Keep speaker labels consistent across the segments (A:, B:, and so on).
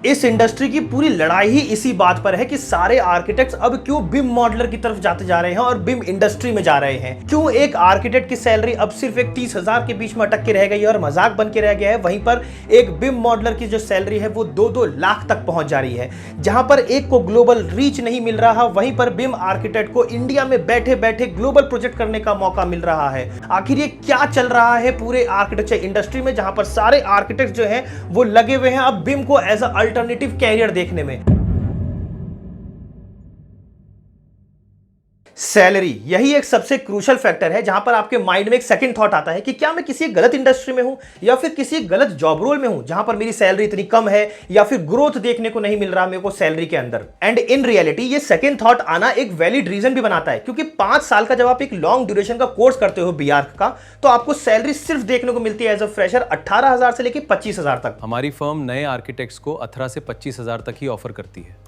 A: इस इंडस्ट्री की पूरी लड़ाई ही इसी बात पर है कि सारे आर्किटेक्ट्स अब क्यों बिम मॉडलर की तरफ जाते जा रहे हैं और बिम इंडस्ट्री में जा रहे हैं। क्यों एक आर्किटेक्ट की सैलरी अब सिर्फ एक 30,000 के बीच में अटक के रह गई है और मजाक बन के रह गया है, वहीं पर एक बिम मॉडलर की जो सैलरी है वो 2-2 लाख तक पहुंच जा रही है। जहां पर एक को ग्लोबल रीच नहीं मिल रहा, वहीं पर बिम आर्किटेक्ट को इंडिया में बैठे बैठे ग्लोबल प्रोजेक्ट करने का मौका मिल रहा है। आखिर ये क्या चल रहा है पूरे आर्किटेक्चर इंडस्ट्री में, जहां पर सारे आर्किटेक्ट जो है वो लगे हुए हैं अब बिम को एज अ अल्टरनेटिव कैरियर देखने में। सैलरी यही एक सबसे क्रूशियल फैक्टर है जहां पर आपके माइंड में एक सेकंड थॉट आता है कि क्या मैं किसी गलत इंडस्ट्री में हूं या फिर किसी गलत जॉब रोल में हूं जहां पर मेरी सैलरी इतनी कम है या फिर ग्रोथ देखने को नहीं मिल रहा मेरे को सैलरी के अंदर। एंड इन रियलिटी ये सेकंड थॉट आना एक वैलिड रीजन भी बनाता है, क्योंकि 5 साल का जब आप एक लॉन्ग ड्यूरेशन का कोर्स करते हो बीआर्क का, तो आपको सैलरी सिर्फ देखने को मिलती है एज अ फ्रेशर 18,000 से लेकर 25,000 तक।
B: हमारी फर्म नए आर्किटेक्ट्स को 18 से 25,000 तक ही ऑफर करती है।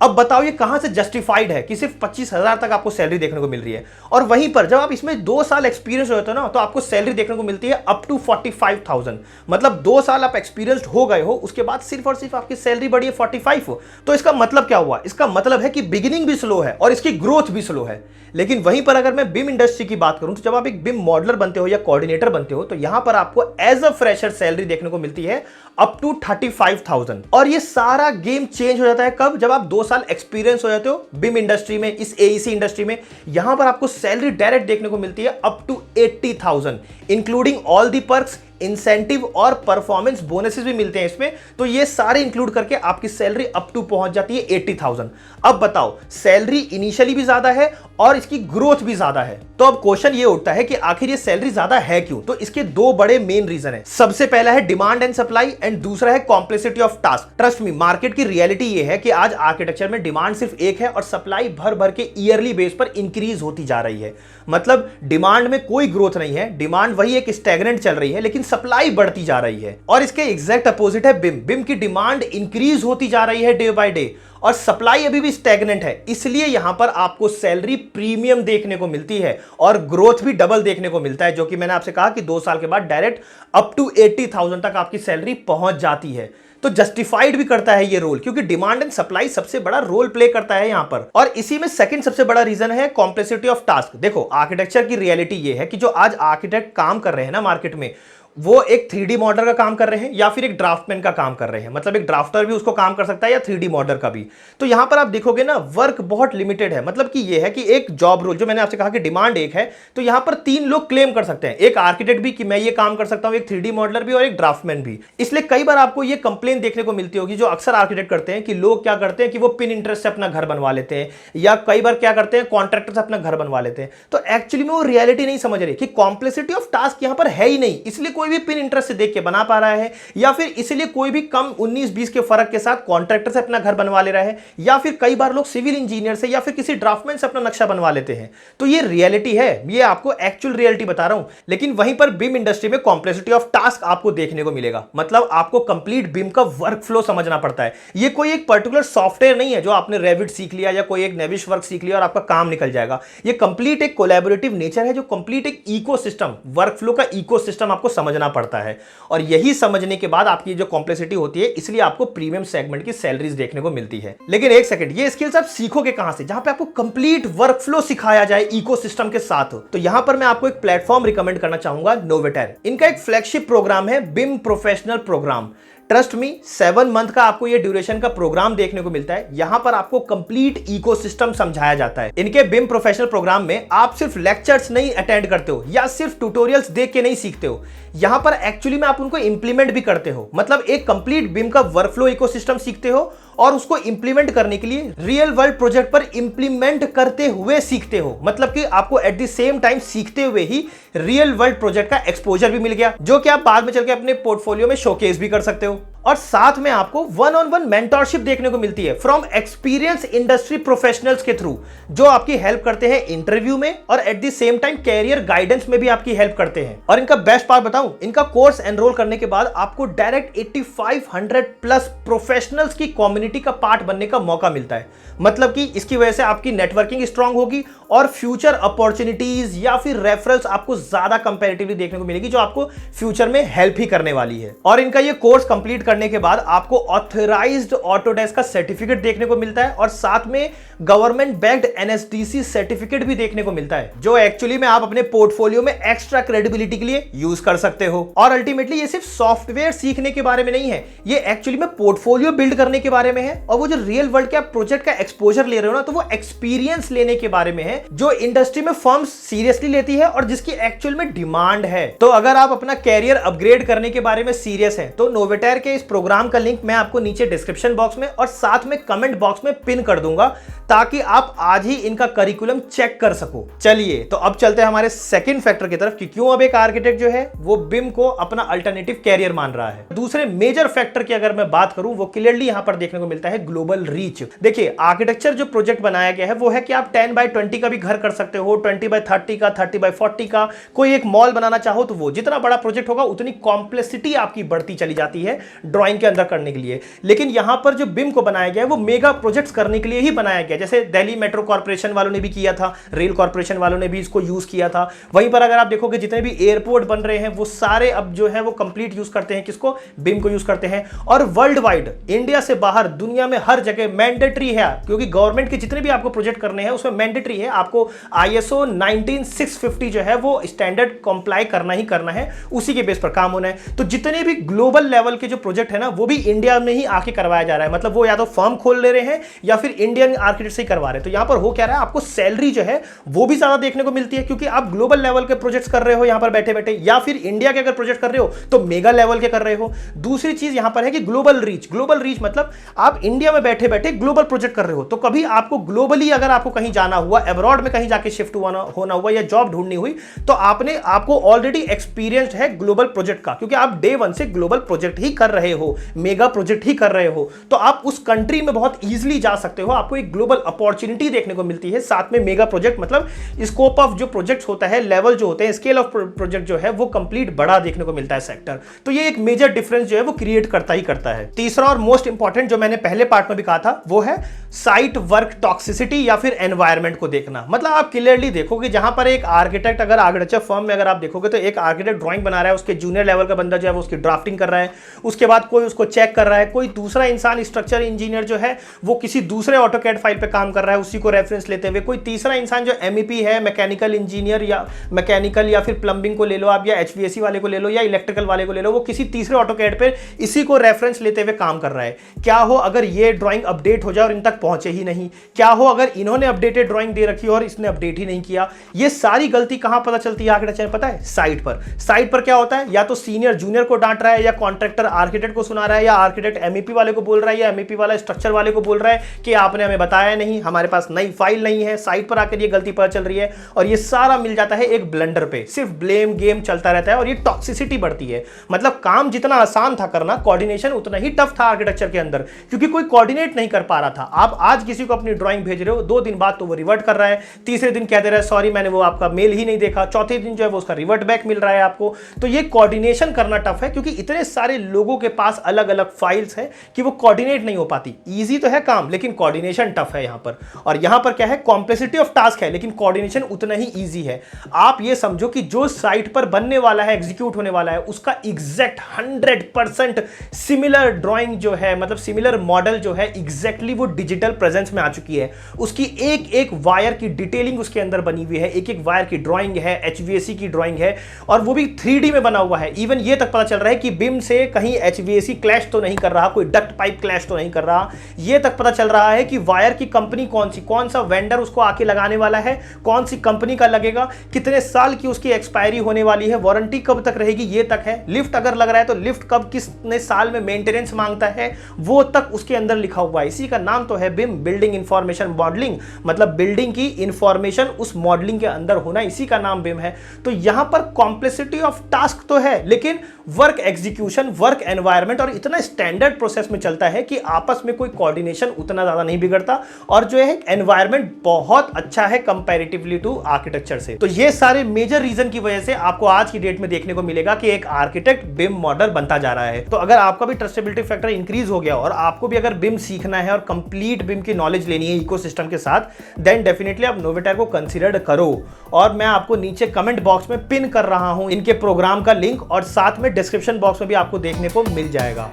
A: अब बताओ ये कहां से जस्टिफाइड है कि सिर्फ 25,000 तक आपको सैलरी देखने को मिल रही है, और वहीं पर जब आप इसमें 2 साल एक्सपीरियंस हो जाते हो ना तो आपको सैलरी देखने को मिलती है अप टू 45,000। मतलब 2 साल आप एक्सपीरियंस्ड हो गए हो, उसके बाद सिर्फ और सिर्फ आपकी सैलरी बढ़ी है 45 हो। तो इसका मतलब क्या हुआ? इसका मतलब है कि बिगिनिंग भी स्लो है और इसकी ग्रोथ भी स्लो है। लेकिन वहीं पर अगर मैं बिम इंडस्ट्री की बात करूं तो जब आप एक बिम मॉडलर बनते हो या कोऑर्डिनेटर बनते हो तो यहां पर आपको एज अ फ्रेशर सैलरी देखने को मिलती है अप टू 35,000। और ये सारा गेम चेंज हो जाता है कब? जब आप 2 साल एक्सपीरियंस हो जाते हो बिम इंडस्ट्री में, इस एईसी इंडस्ट्री में। यहां पर आपको सैलरी डायरेक्ट देखने को मिलती है up to 80,000, including all the perks, incentive और परफॉर्मेंस बोनसेस भी मिलते हैं इसमें। तो ये सारे इंक्लूड करके आपकी सैलरी अप टू पहुंच जाती है 80,000। अब बताओ, सैलरी इनिशियली भी ज्यादा है और इसकी ग्रोथ भी ज्यादा है। तो अब क्वेश्चन ये उठता है कि आखिर ये सैलरी ज्यादा है क्यों? तो इसके 2 बड़े मेन रीजन है। सबसे पहला है डिमांड एंड सप्लाई एंड दूसरा है complexity of task. Trust me, market की रियलिटी ये है कि आज आर्किटेक्चर में डिमांड सिर्फ एक है और सप्लाई भर भर के ईयरली बेस पर इंक्रीज होती जा रही है। मतलब डिमांड में कोई ग्रोथ नहीं है, डिमांड वही एक स्टैग्नेंट चल रही है, लेकिन सप्लाई बढ़ती जा रही है। और इसके एग्जैक्ट अपोजिट है बिम। बिम की डिमांड इंक्रीज होती जा रही है डे बाय डे और सप्लाई अभी भी स्टैग्नेंट है। इसलिए यहां पर आपको सैलरी प्रीमियम देखने को मिलती है और ग्रोथ भी डबल देखने को मिलता है, जो कि मैंने आपसे कहा कि 2 साल के बाद डायरेक्ट अप टू 80,000 तक आपकी सैलरी पहुंच जाती है। तो जस्टिफाइड भी करता है ये रोल, क्योंकि डिमांड एंड सप्लाई सबसे बड़ा रोल प्ले करता है यहां पर। और इसी में सेकंड सबसे बड़ा रीजन है कॉम्प्लेक्सिटी ऑफ टास्क। देखो, आर्किटेक्चर की रियलिटी ये है कि जो आज आर्किटेक्ट काम कर रहे हैं ना मार्केट में, वो एक 3D मॉडलर का काम कर रहे हैं या फिर एक ड्राफ्टमैन का काम कर रहे हैं। मतलब एक ड्राफ्टर भी उसको काम कर सकता है या 3D मॉडलर का भी। तो यहां पर आप देखोगे ना, वर्क बहुत लिमिटेड है। मतलब कि ये है कि एक जॉब रोल, जो मैंने आपसे कहा कि डिमांड एक है, तो यहां पर 3 लोग क्लेम कर सकते हैं, एक आर्किटेक्ट भी कि मैं ये काम कर सकता हूं, एक 3D मॉडलर भी और एक ड्राफ्टमैन भी। इसलिए कई बार आपको ये कंप्लेन देखने को मिलती होगी जो अक्सर आर्किटेक्ट करते हैं कि लोग क्या करते हैं कि वो पिन इंटरेस्ट से अपना घर बनवा लेते हैं, या कई बार क्या करते हैं कॉन्ट्रैक्टर से अपना घर बनवा लेते हैं। तो एक्चुअली में वो रियलिटी नहीं समझ रहे कि कॉम्प्लेक्सिटी ऑफ टास्क यहां पर है ही नहीं, इसलिए कोई भी पिन इंटरेस्ट से के बना पा रहा है, या फिर इसलिए कोई भी कम 19-20 के फर्क के साथ कॉन्ट्रैक्टर से अपना घर बनवा ले रहा है, या फिर कई बार लोग सिविल इंजीनियर से या फिर किसी ड्राफ्टमैन से अपना नक्शा बनवा लेते हैं। तो ये रियलिटी है, ये आपको एक्चुअल रियलिटी बता रहा हूं। लेकिन वहीं पर बिम इंडस्ट्री में कॉम्प्लेक्सिटी ऑफ टास्क आपको देखने को मिलेगा। मतलब आपको कंप्लीट बिम का वर्क फ्लो समझना पड़ता है। ये कोई एक पर्टिकुलर सॉफ्टवेयर नहीं है जो आपने रेविट सीख लिया या कोई एक नेविश वर्क सीख लिया और आपका काम निकल जाएगा। ये कंप्लीट एक कोलैबोरेटिव नेचर है, जो कंप्लीट एक इकोसिस्टम, वर्क फ्लो का इकोसिस्टम आपको समझना पड़ता है। और यही समझने के बाद आपकी जो कॉम्प्लेक्सिटी होती है, इसलिए आपको प्रीमियम सेगमेंट की सैलरीज देखने को मिलती है। लेकिन एक सेकंड, ये स्किल्स आप सीखोगे कहां से जहां पे आपको कंप्लीट वर्कफ्लो सिखाया जाए इकोसिस्टम के साथ? तो यहां पर मैं आपको एक प्लेटफॉर्म रिकमेंड करना चाहूंगा, नोवेटर। इनका एक फ्लैगशिप प्रोग्राम है BIM professional programme. Trust me, 7 month का आपको ये ड्यूरेशन का प्रोग्राम देखने को मिलता है। यहां पर आपको कंप्लीट इकोसिस्टम समझाया जाता है। इनके बिम प्रोफेशनल प्रोग्राम में आप सिर्फ लेक्चर्स नहीं अटेंड करते हो या सिर्फ ट्यूटोरियल्स देख के नहीं सीखते हो, यहां पर एक्चुअली में आप उनको इंप्लीमेंट भी करते हो। मतलब एक कंप्लीट बिम का वर्कफ्लो इकोसिस्टम सीखते हो और उसको इंप्लीमेंट करने के लिए रियल वर्ल्ड प्रोजेक्ट पर इंप्लीमेंट करते हुए सीखते हो। मतलब कि आपको एट द सेम टाइम सीखते हुए ही रियल वर्ल्ड प्रोजेक्ट का एक्सपोजर भी मिल गया, जो कि आप बाद में चल के अपने पोर्टफोलियो में शोकेस भी कर सकते हो। और साथ में आपको वन ऑन वन मेंटरशिप देखने को मिलती है फ्रॉम एक्सपीरियंस इंडस्ट्री प्रोफेशनल्स के थ्रू, जो आपकी हेल्प करते हैं इंटरव्यू में और at the same time career guidance में भी आपकी हेल्प करते हैं। और इनका बेस्ट पार्ट बताऊं, इनका कोर्स एनरोल करने के बाद आपको डायरेक्ट 8500 प्लस प्रोफेशनल्स की कम्युनिटी का पार्ट बनने का मौका मिलता है। मतलब कि इसकी वजह से आपकी नेटवर्किंग स्ट्रांग होगी और फ्यूचर अपॉर्चुनिटीज या फिर रेफरल्स आपको ज्यादा कंपैरेटिवली देखने को मिलेगी, जो आपको फ्यूचर में हेल्प ही करने वाली है। और इनका ये कोर्स कंप्लीट करने के बाद आपको ऑथराइज्ड ऑटोडेस्क का सर्टिफिकेट देखने को मिलता है और साथ में गवर्नमेंट बैक्ड एनएसडीसी सर्टिफिकेट भी देखने को मिलता है, जो एक्चुअली में आप अपने पोर्टफोलियो में एक्स्ट्रा क्रेडिबिलिटी के लिए यूज कर सकते हो। और अल्टीमेटली ये सिर्फ सॉफ्टवेयर सीखने के बारे में नहीं है, ये एक्चुअली में पोर्टफोलियो बिल्ड करने के बारे में है। और वो जो रियल वर्ल्ड के आप प्रोजेक्ट का एक्सपोजर ले रहे हो ना, तो वो एक्सपीरियंस लेने के बारे में है, जो इंडस्ट्री में फर्म्स सीरियसली लेती है और जिसकी एक्चुअल में डिमांड है। तो अगर आप अपना कैरियर अपग्रेड करने के बारे में सीरियस है तो नोवेटेयर के इस प्रोग्राम का लिंक मैं आपको नीचे डिस्क्रिप्शन बॉक्स में और साथ में कमेंट बॉक्स में पिन कर दूंगा, ताकि आप आज ही इनका करिकुलम चेक कर सको। चलिए तो अब चलते हैं हमारे सेकंड फैक्टर की तरफ कि क्यों अब एक आर्किटेक्ट जो है वो बिम को अपना अल्टरनेटिव कैरियर मान रहा है। दूसरे मेजर फैक्टर की अगर मैं बात करूं, वो क्लियरली यहां पर देखने को मिलता है ग्लोबल रीच। देखिए, आर्किटेक्चर जो प्रोजेक्ट बनाया गया है वो है कि आप 10x20 का भी घर कर सकते हो, 20x30 का, 30x40 का, कोई एक मॉल बनाना चाहो तो वो जितना बड़ा प्रोजेक्ट होगा उतनी कॉम्प्लेक्सिटी आपकी बढ़ती चली जाती है ड्राइंग के अंदर करने के लिए। लेकिन यहां पर जो बिम को बनाया गया है वो मेगा प्रोजेक्ट्स करने के लिए ही बनाया गया, जैसे दिल्ली मेट्रो कॉर्पोरेशन वालों ने भी किया था, रेल कॉर्पोरेशन वालों ने भी इसको यूज किया था। वहीं पर अगर आप देखोगे जितने भी एयरपोर्ट बन रहे हैं वो सारे अब जो है वो कंप्लीट यूज करते हैं किसको, बिम को यूज करते हैं। और वर्ल्ड वाइड, इंडिया से बाहर दुनिया में हर जगह मैंडेटरी है, क्योंकि गवर्नमेंट के जितने भी आपको प्रोजेक्ट करने हैं उसमें मैंडेटरी है, आपको ISO 19650 जो है वो स्टैंडर्ड कंप्लाई करना ही करना है, उसी के बेस पर काम होना है। तो जितने भी ग्लोबल लेवल के जो प्रोजेक्ट है ना, वो भी इंडिया में ही आके करवाया जा रहा है। मतलब वो या तो फर्म खोल ले रहे हैं या फिर इंडियन आर्किटेक्ट से ही करवा रहे हैं। तो यहां पर हो क्या रहा है, आपको सैलरी जो है वो भी ज्यादा देखने को मिलती है, क्योंकि आप ग्लोबल लेवल के प्रोजेक्ट्स कर रहे हो यहां पर बैठे बैठे, या फिर इंडिया के अगर प्रोजेक्ट कर रहे हो तो मेगा लेवल के कर रहे हो। दूसरी चीज यहां पर है कि ग्लोबल रीच। ग्लोबल रीच मतलब आप इंडिया में बैठे बैठे ग्लोबल प्रोजेक्ट कर रहे हो, तो कभी आपको ग्लोबली अगर आपको कहीं जाना हुआ, अब्रॉड में कहीं जाके शिफ्ट होना हुआ या जॉब ढूंढनी हुई, तो आपको ऑलरेडी एक्सपीरियंस है ग्लोबल प्रोजेक्ट का, क्योंकि आप डे वन से ग्लोबल प्रोजेक्ट ही कर रहे हो, मेगा प्रोजेक्ट ही कर रहे हो। तो आप उस कंट्री में बहुत इजीली जा सकते हो, आपको एक ग्लोबल अपॉर्चुनिटी देखने को मिलती है। साथ में मेगा प्रोजेक्ट मतलब स्कोप ऑफ जो प्रोजेक्ट होता है, लेवल जो होते हैं, स्केल ऑफ प्रोजेक्ट जो है वो कंप्लीट बड़ा देखने को मिलता है सेक्टर। तो ये एक मेजर डिफरेंस जो है वो क्रिएट करता ही करता है। तीसरा और मोस्ट इंपॉर्टेंट जो मैंने पहले पार्ट में भी कहा था, वो है साइट वर्क टॉक्सिसिटी या फिर एनवायरमेंट को देखना। मतलब आप क्लियरली देखोगे, जहां पर एक आर्किटेक्ट अगर आर्किटेक्चर फर्म में अगर आप देखोगे तो एक आर्किटेक्ट ड्राइंग बना रहा है, उसके जूनियर लेवल का बंदा जो है वो उसकी ड्राफ्टिंग कर रहा है, उसके बाद कोई उसको चेक कर रहा है, कोई दूसरा इंसान स्ट्रक्चर इंजीनियर जो है वो किसी दूसरे ऑटोकैड फाइल पे काम कर रहा है उसी को रेफरेंस लेते हुए, कोई तीसरा इंसान जो MEP है, मैकेनिकल इंजीनियर या मैकेनिकल या फिर प्लम्बिंग को ले लो आप, या HVAC वाले को ले लो या इलेक्ट्रिकल वाले को ले लो, वो किसी तीसरे ऑटोकैड पे इसी को रेफरेंस लेते हुए काम कर रहा है। क्या हो अगर ये ड्राइंग अपडेट हो जाए और इन तक पहुंचे ही नहीं? क्या हो अगर इन्होंने अपडेटेड ड्राइंग दे रखी और इसने अपडेट ही नहीं किया? ये सारी गलती कहां पता चलती है आर्किटेक्चर, पता है? साइट पर। साइट पर क्या होता है, या तो सीनियर जूनियर को डांट रहा है, या कॉन्ट्रैक्टर आर्किटेक्ट को सुना रहा है, या आर्किटेक्ट MEP वाले को बोल रहा है, या MEP वाला स्ट्रक्चर वाले को बोल रहा है कि आपने हमें बताया नहीं, हमारे पास नई फाइल नहीं है। साइट पर आकर ये गलती पता चल रही है और ये सारा मिल जाता है एक ब्लंडर पे, सिर्फ ब्लेम गेम चलता रहता है और ये टॉक्सिसिटी बढ़ती है। मतलब काम जितना आसान था करना, कोऑर्डिनेशन उतना ही टफ था आर्किटेक्चर के अंदर, क्योंकि कोई कोऑर्डिनेट नहीं कर पा रहा था। आप आज किसी को अपनी ड्राइंग भेज रहे हो, 2 दिन बाद तो वो रिवर्ट कर रहा है, तीसरे दिन कह दे रहा है सॉरी मैंने वो आपका मेल ही नहीं देखा, चौथे दिन जो है वो उसका रिवर्ट बैक मिल रहा है आपको। तो ये कोऑर्डिनेशन करना टफ है, क्योंकि इतने सारे लोगों के पास अलग अलग फाइल्स हैं कि वो कोऑर्डिनेट नहीं हो पाती। ईजी तो है काम, लेकिन कोऑर्डिनेशन टफ है यहां पर। और यहां पर क्या है, कॉम्प्लेक्सिटी ऑफ टास्क है, लेकिन कोऑर्डिनेशन उतना ही ईजी है। आप ये समझो कि जो साइट पर बनने वाला है, एग्जीक्यूट होने वाला है, उसका एग्जैक्ट 100% सिमिलर ड्राइंग जो है, मतलब सिमिलर मॉडल जो है, एग्जैक्टली वो डिजिटल प्रेजेंस में आ चुकी है। उसकी एक एक वायर की डिटेलिंग उसके अंदर बनी हुई है, एक एक वायर की ड्राइंग है, HVAC की ड्राइंग है, और वो भी 3D में बना हुआ है। इवन ये तक पता चल रहा है कि बिम से कहीं HVAC क्लैश तो नहीं कर रहा, कोई डक्ट पाइप क्लैश तो नहीं कर रहा। ये तक पता चल रहा है कि वायर की कंपनी कौन सी, कौन सा वेंडर उसको आके लगाने वाला है, कौन सी कंपनी का लगेगा, कितने साल की उसकी एक्सपायरी होने वाली है, वारंटी कब तक रहेगी, ये तक है। लिफ्ट अगर लग रहा है तो लिफ्ट कब कितने साल में मेंटेनेंस मांगता है, वो तक उसके अंदर लिखा हुआ है। इसी का नाम तो है बिम, बिल्डिंग इंफॉर्मेशन मॉडलिंग। मतलब बिल्डिंग की इंफॉर्मेशन उस मॉडलिंग के अंदर होना, इसी का नाम बिम है। तो यहां पर कॉम्प्लेक्सिटी ऑफ टास्क तो है, लेकिन work execution, work environment environment और इतना स्टैंडर्ड प्रोसेस में चलता है कि आपस में कोई कोऑर्डिनेशन उतना ज्यादा नहीं बिगड़ता, और जो है एनवायरमेंट बहुत अच्छा है कंपैरेटिवली टू आर्किटेक्चर से। तो ये सारे मेजर रीजन की वजह से आपको आज की डेट में देखने को मिलेगा कि एक आर्किटेक्ट बिम मॉडल बनता जा रहा है। तो अगर आपका भी ट्रस्टेबिलिटी फैक्टर इंक्रीज हो गया और आपको भी अगर बिम सीखना है और कंप्लीट बिम की नॉलेज लेनी है इकोसिस्टम के साथ, देन डेफिनेटली आप नोवेटायर को कंसीडर करो। और मैं आपको नीचे कमेंट बॉक्स में पिन कर रहा हूं इनके प्रोग्राम का लिंक, और साथ में डिस्क्रिप्शन बॉक्स में भी आपको देखने को मिल जाएगा।